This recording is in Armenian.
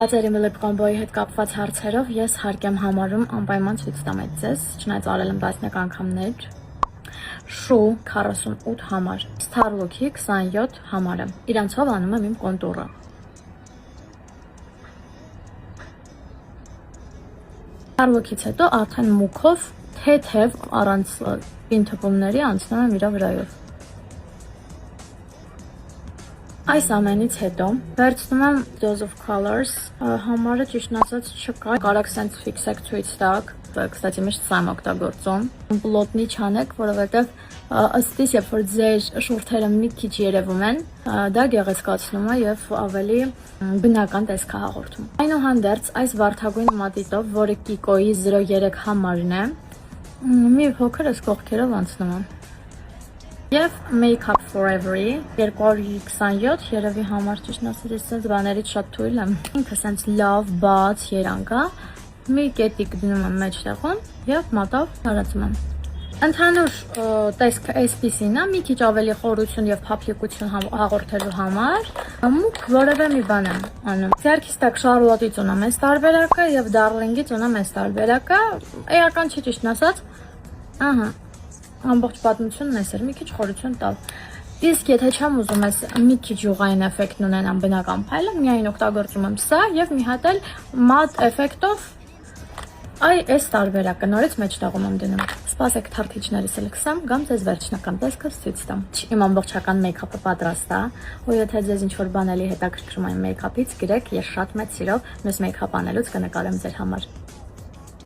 Բացերի Լիպ կոմբոյի հետ կապված հարցերով ես հարկ եմ համարում անպայման ցույց տամ ձեզ, չնայած արել եմ 11 անգամներ։ Շու 48 համար, Starlock-ի 27 համարը։ Իրանցով անում եմ իմ կոնտուրը։ Starlock-ից հետո արդեն մուքով թեթև առանց պինթպումների անցնում եմ իրա վրայով։ Այս ամենից հետո վերցնում եմ Dose of Colors, համարը ճիշտն ասած չկա, կարաք սենց ֆիքսեք ցույց տակ, կստացի միշտ սա եմ օգտագործում, պլոտնի չանեք, որովհետև ըստիս, երբ որ ձեր շուրթերը մի քիչ երևում են, դա գեղեցկացնում է եւ ավելի բնական տեսք է հաղորդում։ Այնուհանդերձ, այս վարդագույն մատիտով, որը Kiko-ի 03 համարն է, մի փոքր այս կողքերով անցնում եմ։ Եվ Make Up Forever-ի 227 երևի համար ճիշտն ասած ես սենց բաներից շատ թույլ եմ։ Ինքը սենց լավ, բաց երանգ է, մի կետիկ դնում եմ մեջտեղում եւ մատով տարածում եմ։ Ընդհանուր տեսքը այսպիսին է, մի քիչ ավելի խորություն եւ փափլիկություն հաղորդելու համար մուք որևէ մի բան եմ անում։ Ձեռքից տակ Charlotte-ից ունեմ այս տարբերակը եւ Darling-ից ունեմ այս տարբերակը։ Էական չի ճիշտն ասած։ Ահա ամբողջ պատմությունն էս էր, մի քիչ խորություն տալ։ Իսկ եթե չեմ ուզում ես մի քիչ յուղային էֆեկտն ունենամ բնական փայլը, միայն օգտագործում եմ սա եւ մի հատ էլ մատ էֆեկտով այս տարբերակը նորից մեջտեղում եմ դնում։ Սպասեք թարթիչներս էլ կսամ, կամ ձեզ վերջնական տեսքը ցույց տամ։ Իմ ամբողջական մեյքափը պատրաստ է, ու եթե ձեզ ինչ-որ բան էլի հետաքրքրում է մեյքափից, գրեք, ես շատ մեծ սիրով մյուս մեյքափ անելուց կնկարեմ ձեր համար։